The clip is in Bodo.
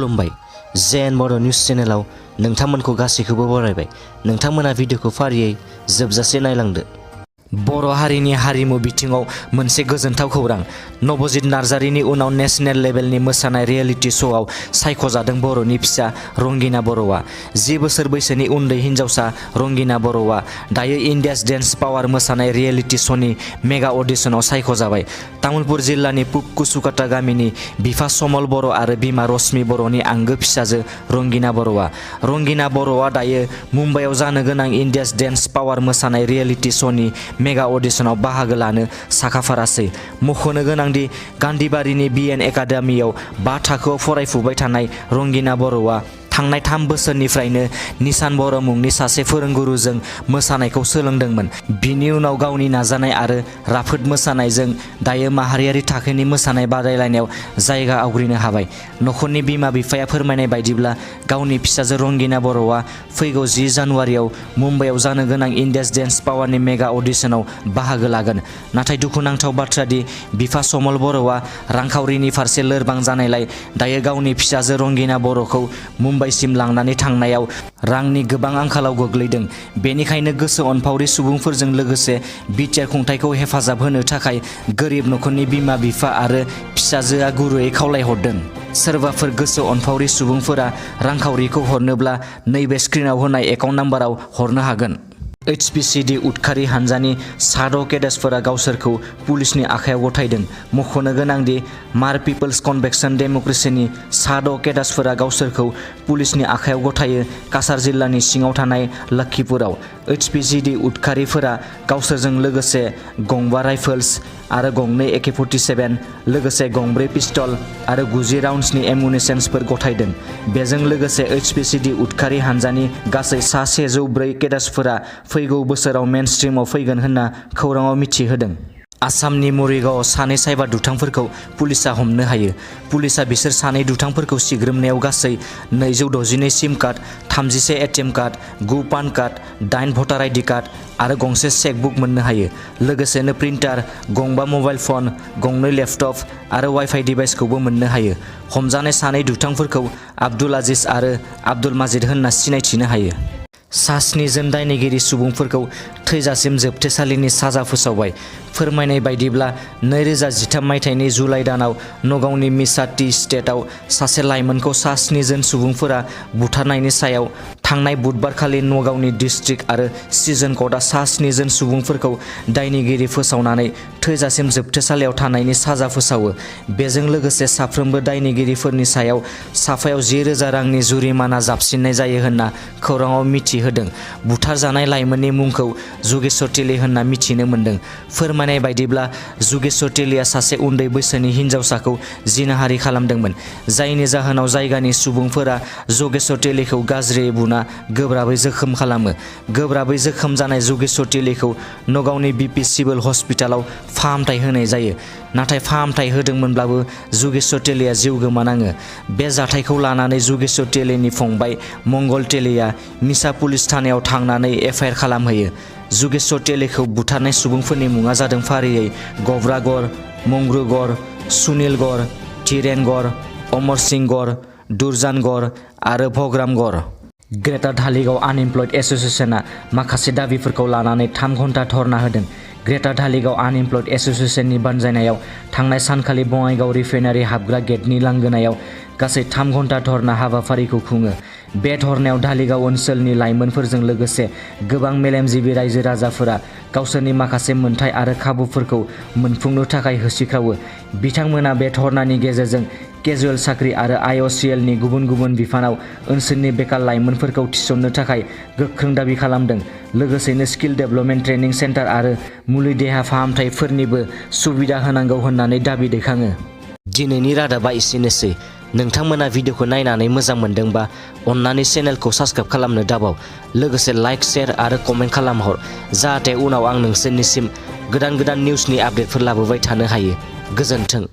खुलुमबाय जेन बर' निउस चेनेलाव नोंथांमोनखौ गासैखौबो बरायबाय। नोंथांमोना भिडिअखौ फारियै जोबजासे नायलांदो। बर' हारिनि हारिमु बिथिङाव मोनसे गोजोनथाव खौरां। नबजित नार्जारिनि उनाव नेशनेल लेभेलनि मोसानाय रियेलिटि श'आव सायख'जादों बर'नि फिसा रंगिना बर'आ। 10 बोसोर बैसोनि उन्दै हिन्जावसा रंगिना बर'आ दायो इन्डियास डेन्स पावार मोसानाय रियेलिटि श'नि मेगा अडिशनाव सायख'जाबाय। तामुलपुर जिल्लानि पुब कुसुकाटा गामिनि बिफा समल बर' आरो बिमा रश्मि बर'नि आंगो फिसाजो रंगिना बर'आ। रंगिना बर'आ दायो मुम्बाइआव जानो गोनां इन्डियास डेन्स पावार मोसानाय रियेलिटि श'नि मेगा अडिशनाव बाहागो लानो साखाफारासै। मख'नो गोनांदि गान्धीबारिनि बिएन एकाडेमियाव 5 थाखोआव फरायफुबाय थानाय रंगिना बर'आ थांनाय 3 बोसोरनिफ्रायनो निसान बर' मुंनि सासे फोरोंगुरुजों मोसानायखौ सोलोंदोंमोन। बिनि उनाव गावनि नाजानाय आरो राफोद मोसानायजों दायो माहारियारि थाखोनि मोसानाय बादायलायनायाव जायगा आवग्रिनो हाबाय। नखरनि बिमा बिफाया फोरमायनाय बायदिब्ला गावनि फिसाजो रंगिना बर'आ फैगौ 10 जानुवारियाव मुम्बाइआव जानो गोनां इन्डियास डेन्स पावारनि मेगा अडिशनाव बाहागो लागोन। नाथाय दुखुनांथाव बाथ्रा दि बिफा समल बर'आ रांखावरिनि फारसे लोरबां जानायलाय दायो गावनि फिसाजो रंगिना बर'खौ मुम्बाइसिम लांनानै थांनायाव रांनि गोबां आंखालाव गोग्लैदों। बेनिखायनो गोसो अनफावरि सुबुंफोरजों लोगोसे बिटिआर खुंथायखौ हेफाजाब होनो थाखाय गोरिब नखरनि बिमा बिफा आरो फिसाजोआ गुरैयै खावलायहरदों। सोरबाफोर गोसो अनफावरि सुबुंफोरा रांखावरिखौ हरनोब्ला नैबे स्क्रिनाव होनाय एकाउन्ट नाम्बाराव हरनो हागोन। HPCD उदखारि हानजानि 6 केडेट्सफोरा गावसोरखौ पुलिसनि आखायाव गथायदों। मख'नो गोनांदि मार पिपल्स कनभेक्सन डेम'क्रेसिनि 6 केडेट्सफोरा गावसोरखौ पुलिसनि आखायाव गथायो काछार जिल्लानि सिङाव थानाय लक्ष्मीपुराव। HPCD उदखारिफोरा गावसोरजों लोगोसे 2 राइफल्स आरो 2 AK-47 लोगोसे 2 पिस्तल आरो 90 राउन्ड्सनि एमुनिशनफोर गथायदों। बेजों लोगोसे HPCD उदखारि हानजानि गासै 104 केडेट्सफोरा फैगौ बोसोराव मेनस्ट्रिमाव फैगोन होनना खौराङाव मिथिहोदों। आसामनि मरिगावआव 2 साइबार दुथांफोरखौ पुलिसआ हमनो हायो। पुलिसआ बिसोर 2 दुथांफोरखौ सिग्रोमनायाव गासै 262 SIM card, 31 ATM card, 9 PAN card, 8 voter ID card आरो 1 चेकबुक मोननो हायो। लोगोसेनो प्रिन्टार, 2 मबाइल फन, 2 लेपटप आरो वाइफाइ डिभाइसखौबो मोननो हायो। हमजानाय 2 दुथांफोरखौ आब्दुल आजिज आरो आब्दुल माजिद होनना सिनायथिनो हायो। 7 जन दायनिगिरि सुबुंफोरखौ थैजासिम जोबथेसालिनि साजा फोसावबाय। फोरमायनाय बायदिब्ला 2013 मायथाइनि जुलाइ दानाव नगावनि मिसा टी स्टेटआव सासे लाइमोनखौ 7 जन सुबुंफोरा बुथारनायनि सायाव थांनाय बुधबारखालि नगावनि डिस्ट्रिक्ट आरो सिजन कर्टआ 7 जन सुबुंफोरखौ दायनिगिरि फोसावनानै थैजासिम जोबथेसालियाव थानायनि साजा फोसावो। बेजों लोगोसे साफ्रोमबो दायनिगिरिफोरनि सायाव साफायाव 10,000 रांनि जुरिमाना जाबसिननाय जायो होनना खौराङाव मिथिहोदों। बुथारजानाय लाइमोननि मुंखौ जुगेश्वर टेलि होनना मिथिनो मोन्दों। फोरमायनाय बायदिब्ला जुगेश्वर टेलिया सासे उन्दै बैसोनि हिन्जावसाखौ जिनाहारि खालामदोंमोन, जायनि जाहोनाव जायगानि सुबुंफोरा जुगेश्वर टेलिखौ गाज्रियै बुना गोब्राबै जोखोम खालामो। गोब्राबै जोखोम जानाय जुगेश्वर टेलिखौ नगावनि BP सिभिल हस्पिटालाव फाहामथाय होनाय जायो। नाथाय फाहामथाय होदोंमोनब्लाबो जुगेश्वर टेलिया जिउ गोमानाङो। बे जाथायखौ लानानै जुगेश्वर टेलिनि फंबाय मंगल टेलिया मिसा पुलिस थानायाव थांनानै FIR खालामहैयो। जुगेश्वर टेलिखौ बुथारनाय सुबुंफोरनि मुङा जादों फारियै गब्रा गर, मंगरू गर, सुनील गर, धीरेन गर, अमर सिंह गर, दुर्जान गर आरो भगराम गर। ग्रेटार धालिगाव आनएमप्लयड एस'सिएशनआ माखासे दाबिफोरखौ लानानै 3 घन्टा धरना होदों। ग्रेटार धालिगाव आनएमप्लयड एस'सिएशननि बानजायनायाव थांनाय सानखालि बङाइगाव रिफाइनारि हाबग्रा गेटनि लांगोनायाव गासै 3 घन्टा धरना हाबाफारिखौ खुङो। बे धरनायाव धालिगाव ओनसोलनि लाइमोनफोरजों लोगोसे गोबां मेलेमजिबि रायजो राजाफोरा गावसोरनि माखासे मोनथाय आरो खाबुफोरखौ मोनफुंनो थाखाय होसिख्रावो। बिथांमोना बे धरनानि गेजेरजों केजुएल साख्रि आरो IOCLनि गुबुन गुबुन बिफानाव ओनसोलनि बेकार लाइमोनफोरखौ थिसननो थाखाय गोख्रों दाबि खालामदों। लोगोसेनो स्किल डेभेलपमेन्ट ट्रेनिं सेन्टार आरो मुलि देहा फाहामथायफोरनिबो सुबिदा होनांगौ होननानै दाबि दैखाङो। दिनैनि रादाबा एसेनोसै। नोंथांमोना भिडिअखौ नायनानै मोजां मोनदोंबा अन्नानै चेनेलखौ साबस्क्राइब खालामनो दाबाव। लोगोसे लाइक, शेयार आरो कमेन्ट खालामहर, जाहाथे उनाव आं नोंसोरनिसिम गोदान निउसनि आपडेटफोर लाबोबाय थानो हायो। गोजोन्थों।